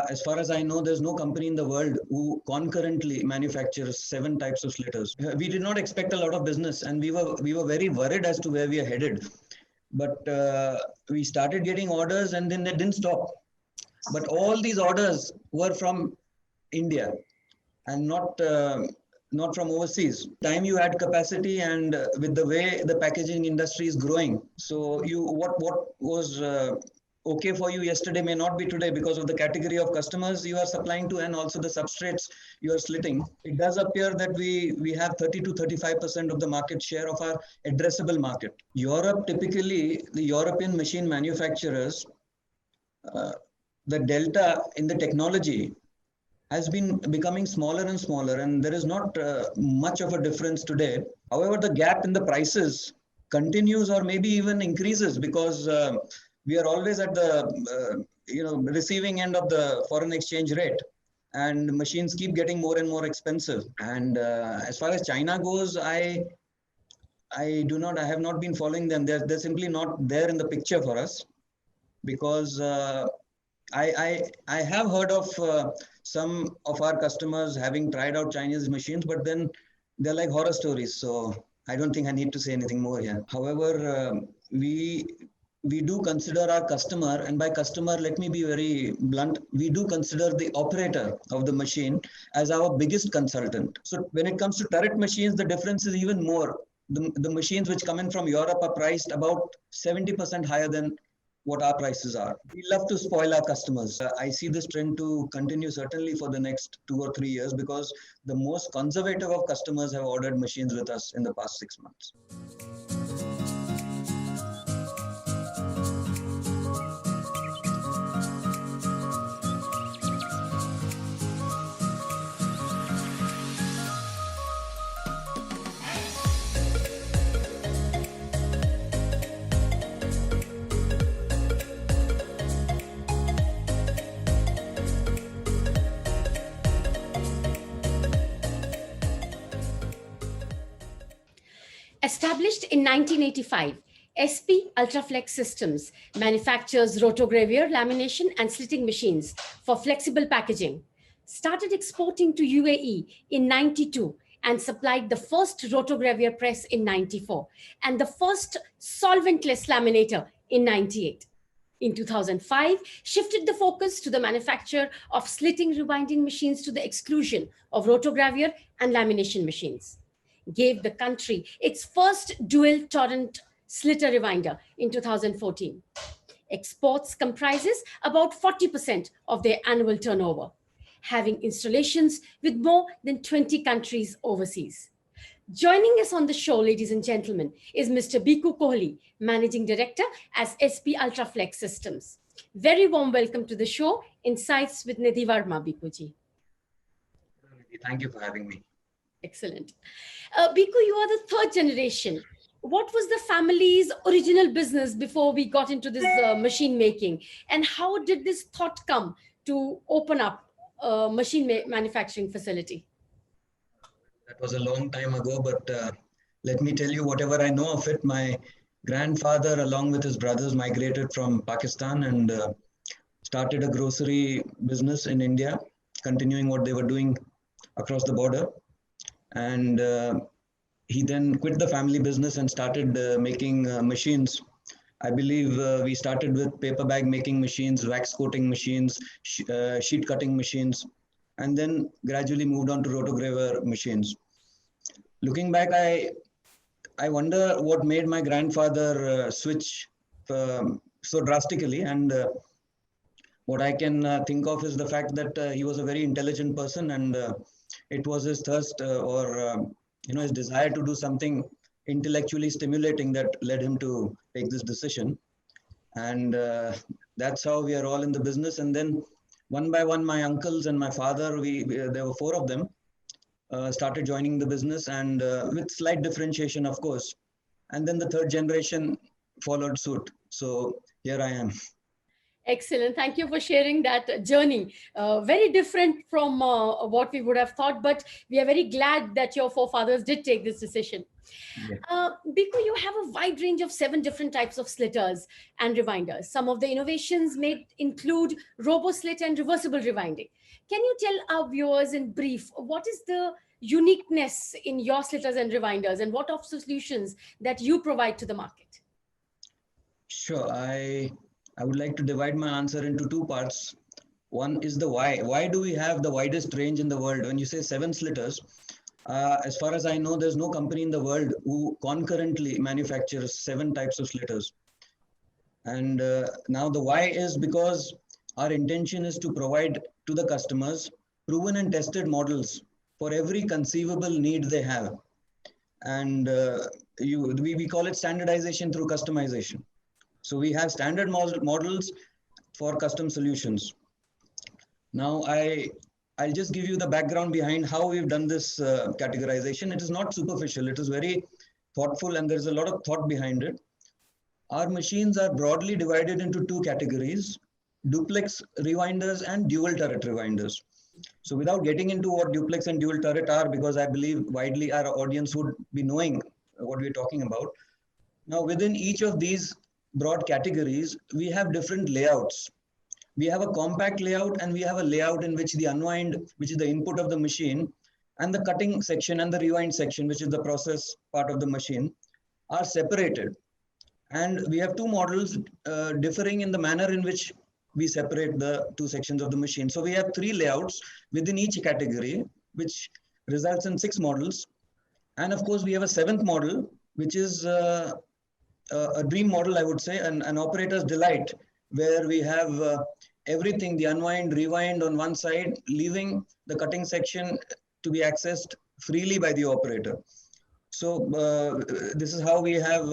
as far as I know, there's no company in the world who concurrently manufactures 7 types of slitters. We did not expect a lot of business, and we were very worried as to where we are headed. But we started getting orders, and then they didn't stop. But all these orders were from India, and not from overseas. Time you add capacity, and with the way the packaging industry is growing, so what was okay for you yesterday may not be today because of the category of customers you are supplying to and also the substrates you are slitting. It does appear that we have 30 to 35% of the market share of our addressable market. Europe, typically the European machine manufacturers, the delta in the technology has been becoming smaller and smaller, and there is not much of a difference today. However, the gap in the prices continues or maybe even increases because we are always at the receiving end of the foreign exchange rate, and machines keep getting more and more expensive. And as far as China goes, I have not been following them. They're simply not there in the picture for us because I have heard of some of our customers having tried out Chinese machines, but then they're like horror stories. So I don't think I need to say anything more here. However, we do consider our customer, and by customer, let me be very blunt, we do consider the operator of the machine as our biggest consultant. So when it comes to turret machines, the difference is even more. The machines which come in from Europe are priced about 70% higher than what our prices are. We love to spoil our customers. I see this trend to continue certainly for the next 2 or 3 years because the most conservative of customers have ordered machines with us in the past 6 months. Established in 1985, SP Ultraflex Systems manufactures rotogravure, lamination, and slitting machines for flexible packaging. Started exporting to UAE in 92 and supplied the first rotogravure press in 94 and the first solventless laminator in 98. In 2005, shifted the focus to the manufacture of slitting rewinding machines to the exclusion of rotogravure and lamination machines. Gave the country its first dual torrent slitter rewinder in 2014. Exports comprises about 40% of their annual turnover, having installations with more than 20 countries overseas. Joining us on the show, ladies and gentlemen, is Mr. Bikku Kohli, Managing Director as SP Ultraflex Systems. Very warm welcome to the show, Insights with Nidhi Verma, Bikkuji. Thank you for having me. Excellent. Bikku, you are the third generation. What was the family's original business before we got into this machine making? And how did this thought come to open up a machine manufacturing facility? That was a long time ago, but let me tell you whatever I know of it. My grandfather, along with his brothers, migrated from Pakistan and started a grocery business in India, continuing what they were doing across the border. And he then quit the family business and started making machines. I believe we started with paper bag making machines, wax coating machines, sheet cutting machines, and then gradually moved on to rotograver machines. Looking back, I wonder what made my grandfather switch so drastically. And what I can think of is the fact that he was a very intelligent person, and it was his thirst or his desire to do something intellectually stimulating that led him to take this decision. And that's how we are all in the business. And then one by one, my uncles and my father, there were 4 of them, started joining the business, and with slight differentiation, of course. And then the third generation followed suit. So here I am. Excellent. Thank you for sharing that journey. Very different from what we would have thought, but we are very glad that your forefathers did take this decision. Yeah. Biko, you have a wide range of 7 different types of slitters and rewinders. Some of the innovations made include robo slit and reversible rewinding. Can you tell our viewers in brief what is the uniqueness in your slitters and rewinders and what of solutions that you provide to the market? Sure. I would like to divide my answer into two parts. One is the why. Why do we have the widest range in the world? When you say 7 slitters, as far as I know, there's no company in the world who concurrently manufactures 7 types of slitters. And now the why is because our intention is to provide to the customers proven and tested models for every conceivable need they have. And we call it standardization through customization. So we have standard models for custom solutions. Now I'll just give you the background behind how we've done this categorization. It is not superficial. It is very thoughtful and there's a lot of thought behind it. Our machines are broadly divided into 2 categories: duplex rewinders and dual turret rewinders. So without getting into what duplex and dual turret are, because I believe widely our audience would be knowing what we're talking about. Now within each of these broad categories, we have different layouts. We have a compact layout and we have a layout in which the unwind, which is the input of the machine, and the cutting section and the rewind section, which is the process part of the machine, are separated. And we have 2 models differing in the manner in which we separate the 2 sections of the machine. So we have 3 layouts within each category, which results in 6 models. And of course, we have a 7th model, which is a dream model, I would say, an operator's delight, where we have everything, the unwind, rewind on one side, leaving the cutting section to be accessed freely by the operator. So this is how we have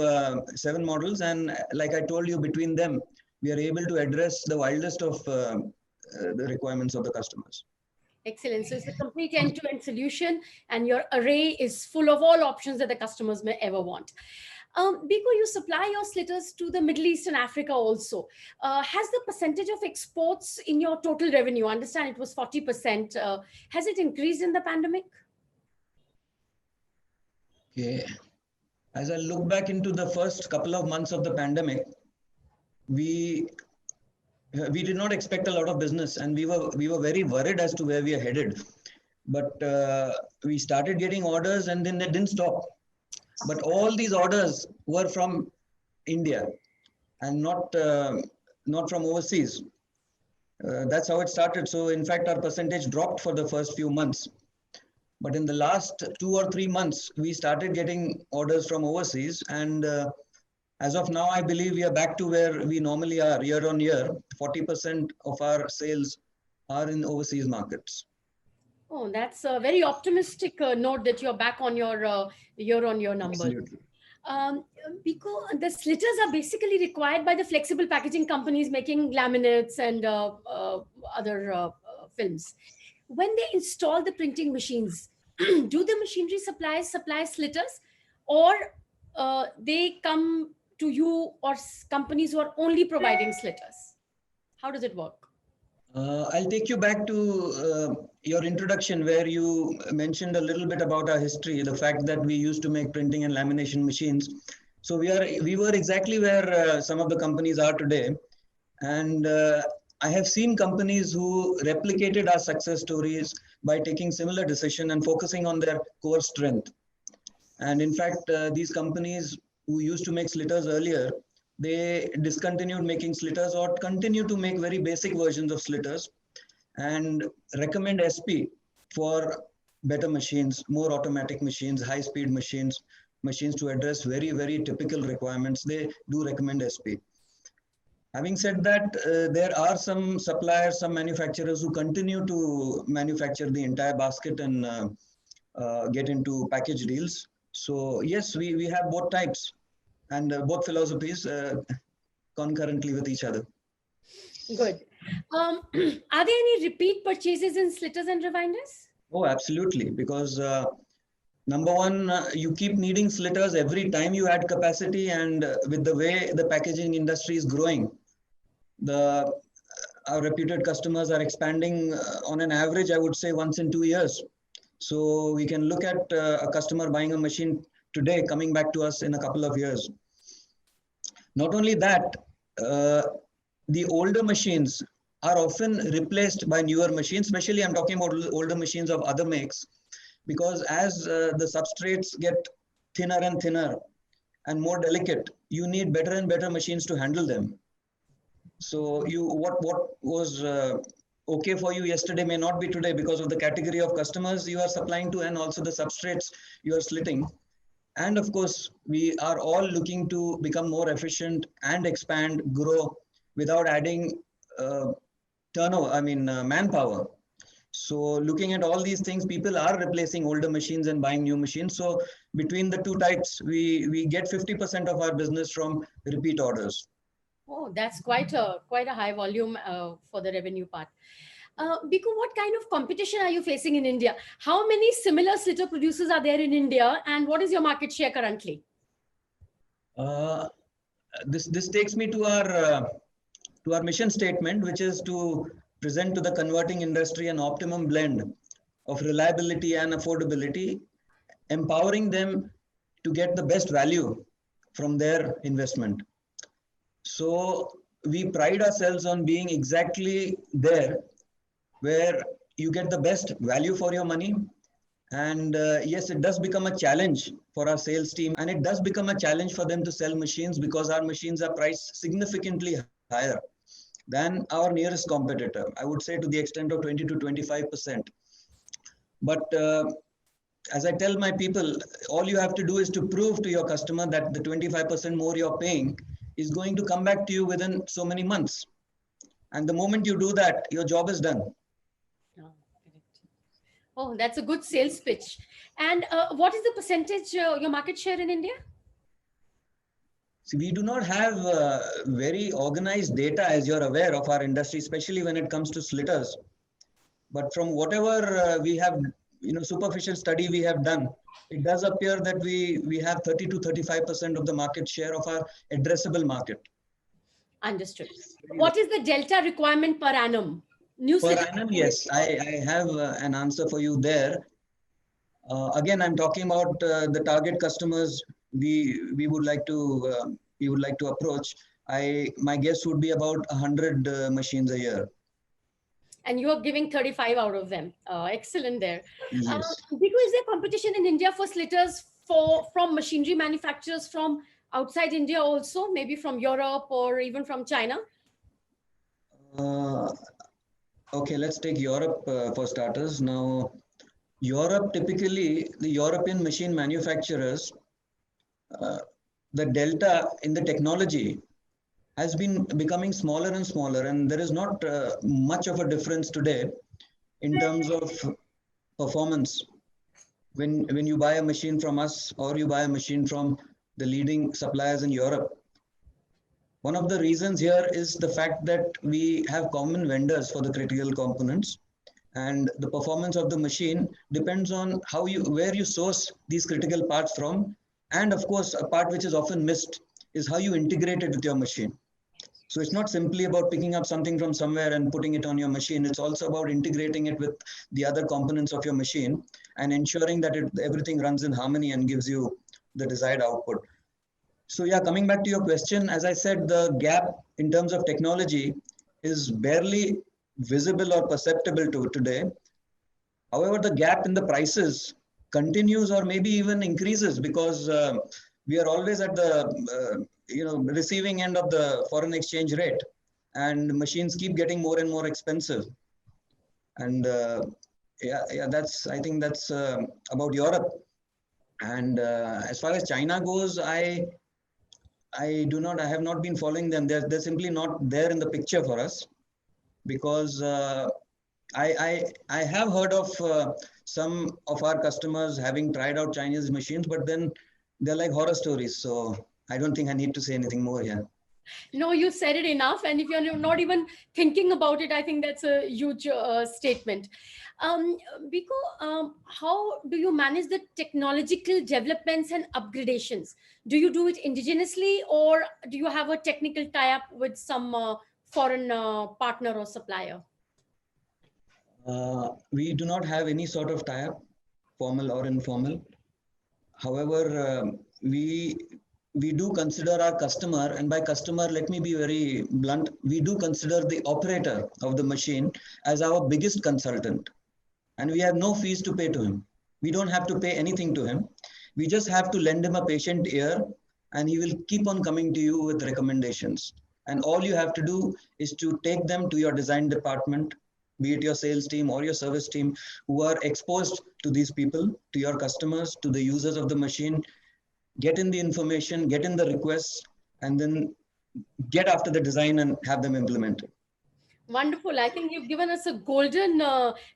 7 models. And like I told you, between them, we are able to address the wildest of the requirements of the customers. Excellent. So it's a complete end-to-end solution and your array is full of all options that the customers may ever want. Biko, you supply your slitters to the Middle East and Africa also. Has the percentage of exports in your total revenue, I understand it was 40%, has it increased in the pandemic? Okay. As I look back into the first couple of months of the pandemic, we did not expect a lot of business and we were very worried as to where we are headed. But we started getting orders and then they didn't stop. But all these orders were from India and not from overseas. That's how it started. So in fact, our percentage dropped for the first few months. But in the last 2 or 3 months, we started getting orders from overseas. And as of now, I believe we are back to where we normally are year on year. 40% of our sales are in overseas markets. Oh, that's a very optimistic note that you're back on your year-on-year numbers. Absolutely. Because the slitters are basically required by the flexible packaging companies making laminates and other films. When they install the printing machines, do the machinery suppliers supply slitters, or they come to you or companies who are only providing slitters? How does it work? I'll take you back to your introduction where you mentioned a little bit about our history, the fact that we used to make printing and lamination machines. So we were exactly where some of the companies are today. And I have seen companies who replicated our success stories by taking similar decision and focusing on their core strength. And in fact, these companies who used to make slitters earlier, they discontinued making slitters or continue to make very basic versions of slitters and recommend SP for better machines, more automatic machines, high-speed machines to address very, very typical requirements. They do recommend SP. Having said that, there are some suppliers, some manufacturers who continue to manufacture the entire basket and get into package deals. So yes, we have both types and both philosophies concurrently with each other. Good. Are there any repeat purchases in slitters and rewinders? Oh, absolutely. Because number one, you keep needing slitters every time you add capacity, and with the way the packaging industry is growing, The our reputed customers are expanding on an average, I would say, once in 2 years. So we can look at a customer buying a machine today coming back to us in a couple of years. Not only that, uh, the older machines are often replaced by newer machines, especially I'm talking about older machines of other makes, because as the substrates get thinner and thinner and more delicate, you need better and better machines to handle them. So what was okay for you yesterday may not be today because of the category of customers you are supplying to and also the substrates you are slitting. And of course, we are all looking to become more efficient and expand, grow without adding manpower. So looking at all these things, people are replacing older machines and buying new machines. So between the two types, we get 50% of our business from repeat orders. Oh, that's quite a high volume for the revenue part. Biku, what kind of competition are you facing in India? How many similar slitter producers are there in India, and what is your market share currently? This takes me to our mission statement, which is to present to the converting industry an optimum blend of reliability and affordability, empowering them to get the best value from their investment. So we pride ourselves on being exactly there where you get the best value for your money. And yes, it does become a challenge for our sales team, and it does become a challenge for them to sell machines because our machines are priced significantly higher than our nearest competitor. I would say to the extent of 20 to 25%. But as I tell my people, all you have to do is to prove to your customer that the 25% more you're paying is going to come back to you within so many months. And the moment you do that, your job is done. Oh, that's a good sales pitch. And what is the percentage, your market share in India? See, we do not have very organized data, as you're aware, of our industry, especially when it comes to slitters. But from whatever we have, superficial study we have done, it does appear that we have 30 to 35% of the market share of our addressable market. Understood. What is the delta requirement per annum? Per annum, yes, I have an answer for you there. Again, I'm talking about the target customers we would like to approach. My guess would be about 100 machines a year. And you are giving 35 out of them. Excellent there. Yes. Biku, is there competition in India for slitters from machinery manufacturers from outside India also, maybe from Europe or even from China? Okay, let's take Europe for starters. Now, Europe, typically, the European machine manufacturers, the delta in the technology has been becoming smaller and smaller, and there is not much of a difference today in terms of performance when you buy a machine from us or you buy a machine from the leading suppliers in Europe. One of the reasons here is the fact that we have common vendors for the critical components, and the performance of the machine depends on where you source these critical parts from. And of course, a part which is often missed is how you integrate it with your machine. So it's not simply about picking up something from somewhere and putting it on your machine. It's also about integrating it with the other components of your machine and ensuring that everything runs in harmony and gives you the desired output. So yeah, coming back to your question, as I said, the gap in terms of technology is barely visible or perceptible today. However, the gap in the prices continues or maybe even increases because we are always at the receiving end of the foreign exchange rate, and machines keep getting more and more expensive. And I think that's about Europe. And as far as China goes, I have not been following them. They're simply not there in the picture for us, because I have heard of some of our customers having tried out Chinese machines, but then they're like horror stories. So I don't think I need to say anything more here. No, you said it enough. And if you're not even thinking about it, I think that's a huge statement. Biku, how do you manage the technological developments and upgradations? Do you do it indigenously, or do you have a technical tie-up with some foreign partner or supplier? We do not have any sort of tie-up, formal or informal. However, we do consider our customer, and by customer, let me be very blunt, we do consider the operator of the machine as our biggest consultant, and we have no fees to pay to him. We don't have to pay anything to him. We just have to lend him a patient ear, and he will keep on coming to you with recommendations. And all you have to do is to take them to your design department, be it your sales team or your service team, who are exposed to these people, to your customers, to the users of the machine, get in the information, get in the requests, and then get after the design and have them implemented. Wonderful. I think you've given us a golden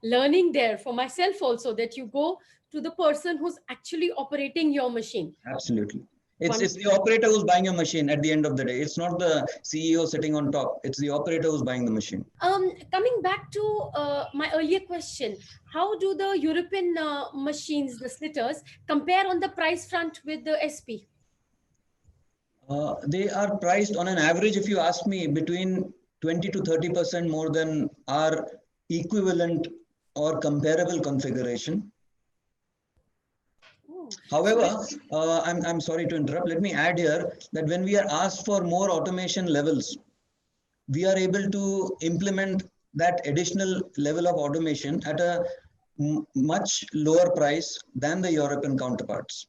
learning there for myself also, that you go to the person who's actually operating your machine. Absolutely. It's the operator who's buying your machine at the end of the day. It's not the CEO sitting on top. It's the operator who's buying the machine. Coming back to my earlier question, how do the European machines, the slitters, compare on the price front with the SP? They are priced on an average, if you ask me, between 20 to 30% more than our equivalent or comparable configuration. However, I'm sorry to interrupt. Let me add here that when we are asked for more automation levels, we are able to implement that additional level of automation at a much lower price than the European counterparts.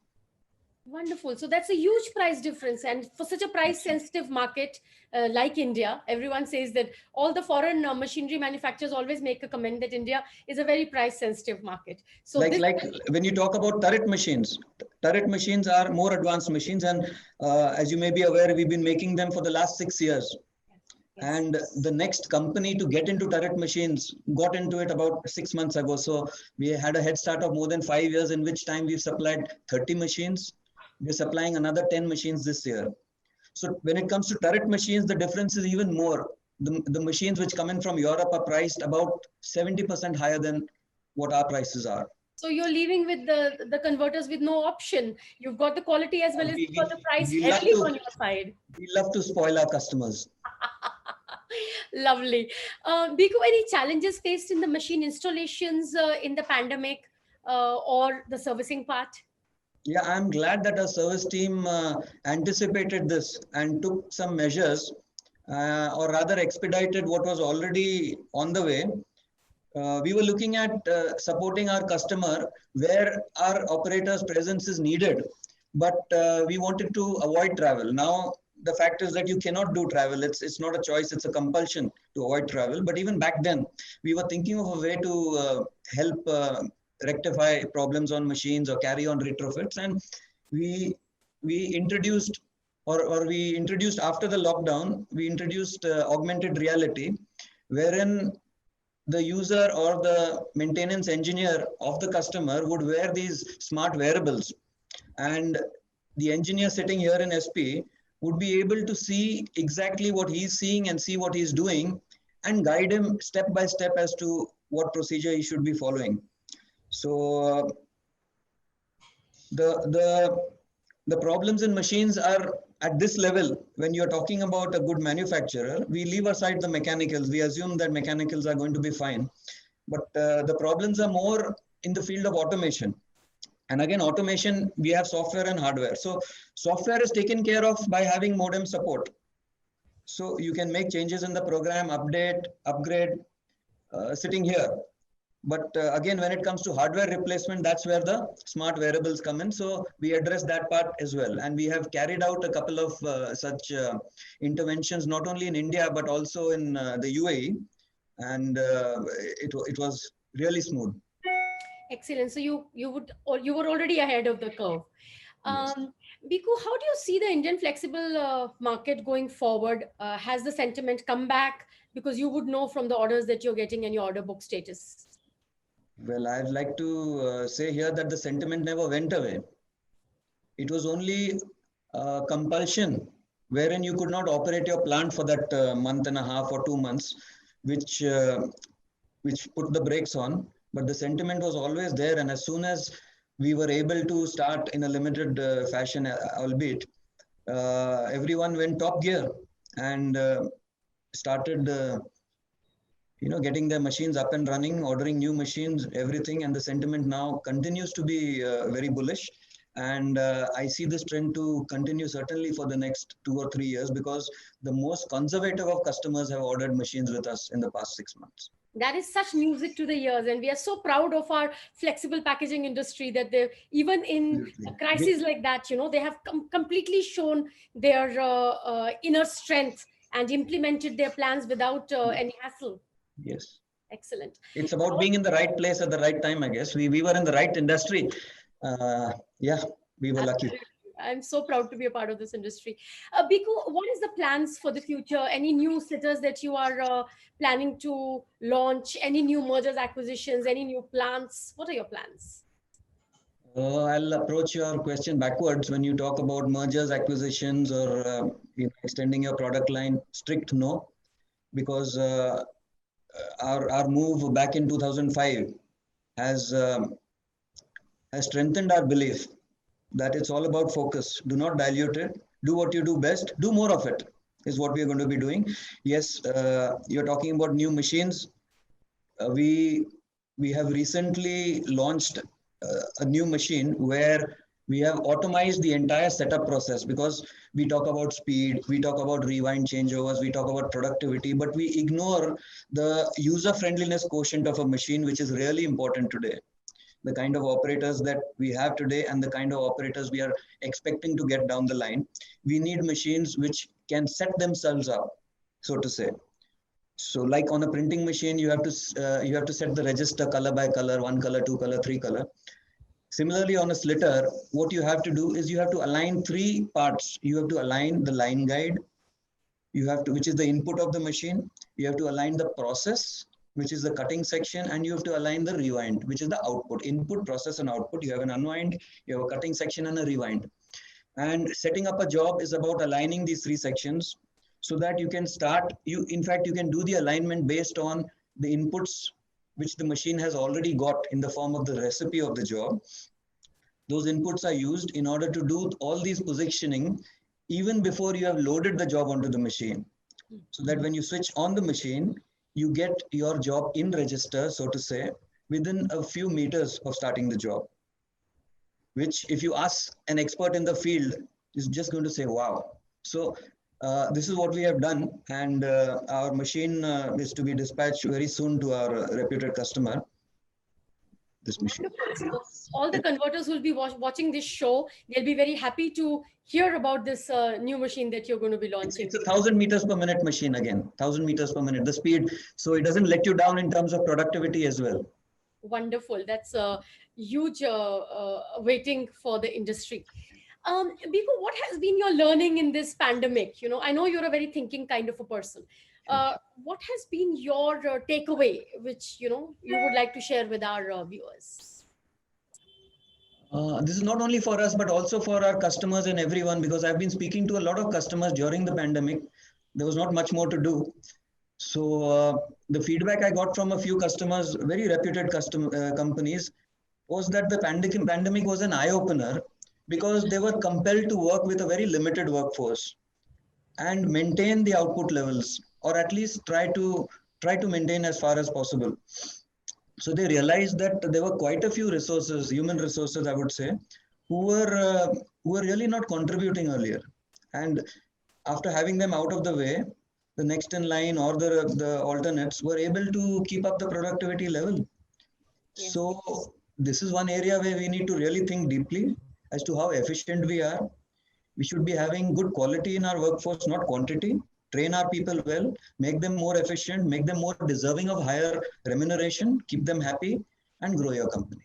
Wonderful. So that's a huge price difference. And for such a price sensitive market like India, everyone says that all the foreign machinery manufacturers always make a comment that India is a very price sensitive market. So like when you talk about turret machines are more advanced machines. And as you may be aware, we've been making them for the last 6 years. Yes. And the next company to get into turret machines got into it about 6 months ago. So we had a head start of more than 5 years, in which time we've supplied 30 machines. We're supplying another 10 machines this year. So when it comes to turret machines, the difference is even more. The machines which come in from Europe are priced about 70% higher than what our prices are. So you're leaving with the converters with no option. You've got the quality as well as you've got the price heavily on your side. We love to spoil our customers. Lovely. Bikku, any challenges faced in the machine installations in the pandemic or the servicing part? Yeah, I'm glad that our service team anticipated this and took some measures, or rather expedited what was already on the way. We were looking at supporting our customer where our operator's presence is needed, but we wanted to avoid travel. Now, the fact is that you cannot do travel. It's not a choice, it's a compulsion to avoid travel. But even back then, we were thinking of a way to help rectify problems on machines or carry on retrofits, and we introduced after the lockdown, we introduced augmented reality, wherein the user or the maintenance engineer of the customer would wear these smart wearables, and the engineer sitting here in SP would be able to see exactly what he's seeing and see what he's doing and guide him step by step as to what procedure he should be following. So the problems in machines are at this level. When you're talking about a good manufacturer, we leave aside the mechanicals. We assume that mechanicals are going to be fine. But the problems are more in the field of automation. And again, automation, we have software and hardware. So software is taken care of by having modem support. So you can make changes in the program, update, upgrade, sitting here. But again, when it comes to hardware replacement, that's where the smart wearables come in. So we address that part as well. And we have carried out a couple of such interventions, not only in India, but also in the UAE. And it was really smooth. Excellent. So you were already ahead of the curve. Yes. Bikku, how do you see the Indian flexible market going forward? Has the sentiment come back? Because you would know from the orders that you're getting and your order book status. Well, I'd like to say here that the sentiment never went away. It was only compulsion, wherein you could not operate your plant for that month and a half or 2 months, which put the brakes on. But the sentiment was always there. And as soon as we were able to start in a limited fashion, albeit, everyone went top gear. And started getting their machines up and running, ordering new machines, everything, and the sentiment now continues to be very bullish. And I see this trend to continue certainly for the next 2 or 3 years, because the most conservative of customers have ordered machines with us in the past 6 months. That is such music to the ears, and we are so proud of our flexible packaging industry that they, even in a crisis like that, they have completely shown their inner strength and implemented their plans without any hassle. Yes. Excellent. It's about being in the right place at the right time, I guess. We were in the right industry. Yeah, we were lucky. I'm so proud to be a part of this industry. Biko, what is the plans for the future? Any new slitters that you are planning to launch? Any new mergers, acquisitions? Any new plants? What are your plans? I'll approach your question backwards. When you talk about mergers, acquisitions, or extending your product line, strict no, because our move back in 2005 has strengthened our belief that it's all about focus. Do not dilute it. Do what you do best. Do more of it is what we are going to be doing. Yes, you're talking about new machines. We have recently launched a new machine where we have automized the entire setup process, because we talk about speed, we talk about rewind changeovers, we talk about productivity, but we ignore the user friendliness quotient of a machine, which is really important today. The kind of operators that we have today and the kind of operators we are expecting to get down the line, we need machines which can set themselves up, so to say. So like on a printing machine, you have to set the register color by color, 1 color, 2 color, 3 color. Similarly, on a slitter, what you have to do is you have to align 3 parts. You have to align the line guide, which is the input of the machine. You have to align the process, which is the cutting section, and you have to align the rewind, which is the output. Input, process, and output. You have an unwind, you have a cutting section, and a rewind. And setting up a job is about aligning these 3 sections so that you can start. In fact, you can do the alignment based on the inputs which the machine has already got in the form of the recipe of the job. Those inputs are used in order to do all these positioning even before you have loaded the job onto the machine. So that when you switch on the machine, you get your job in register, so to say, within a few meters of starting the job, which if you ask an expert in the field is just going to say, wow. So this is what we have done, and our machine is to be dispatched very soon to our reputed customer. This machine. So all the converters who will be watching this show, they'll be very happy to hear about this new machine that you're going to be launching. It's a 1,000 meters per minute machine again, 1,000 meters per minute, the speed. So it doesn't let you down in terms of productivity as well. Wonderful. That's a huge waiting for the industry. Biko, what has been your learning in this pandemic? I know you're a very thinking kind of a person. What has been your takeaway, which you would like to share with our viewers? This is not only for us, but also for our customers and everyone, because I've been speaking to a lot of customers during the pandemic. There was not much more to do. So the feedback I got from a few customers, very reputed companies, was that the pandemic was an eye-opener, because they were compelled to work with a very limited workforce and maintain the output levels, or at least try to maintain as far as possible. So they realized that there were quite a few resources, human resources, I would say, who were really not contributing earlier. And after having them out of the way, the next in line or the alternates were able to keep up the productivity level. Yeah. So this is one area where we need to really think deeply as to how efficient we are. We should be having good quality in our workforce, not quantity. Train our people well, make them more efficient, make them more deserving of higher remuneration, keep them happy, and grow your company.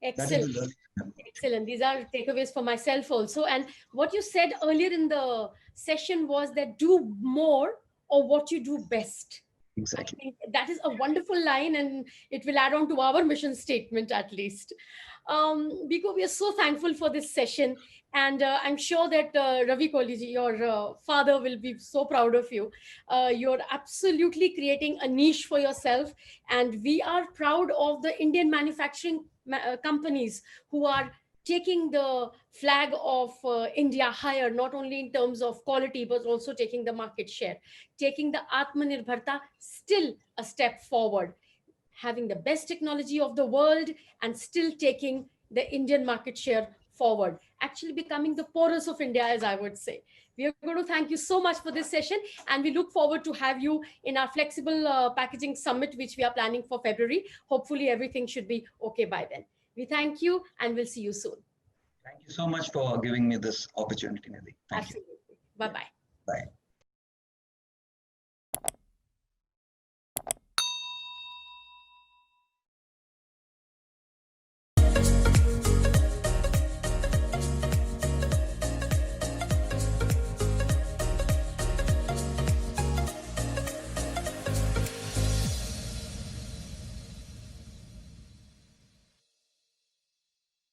Excellent. Excellent. These are takeaways for myself also. And what you said earlier in the session was that do more or what you do best. Exactly. I think that is a wonderful line, and it will add on to our mission statement at least. Biko, we are so thankful for this session, and I'm sure that Ravi Kohli, your father, will be so proud of you. You're absolutely creating a niche for yourself, and we are proud of the Indian manufacturing companies who are taking the flag of India higher, not only in terms of quality, but also taking the market share, taking the Atmanirbharta still a step forward, having the best technology of the world and still taking the Indian market share forward, actually becoming the porous of India, as I would say. We are going to thank you so much for this session, and we look forward to have you in our flexible packaging summit, which we are planning for February. Hopefully, everything should be okay by then. We thank you, and we'll see you soon. Thank you so much for giving me this opportunity, Nidhi. Thank you. Absolutely. Bye-bye. Bye.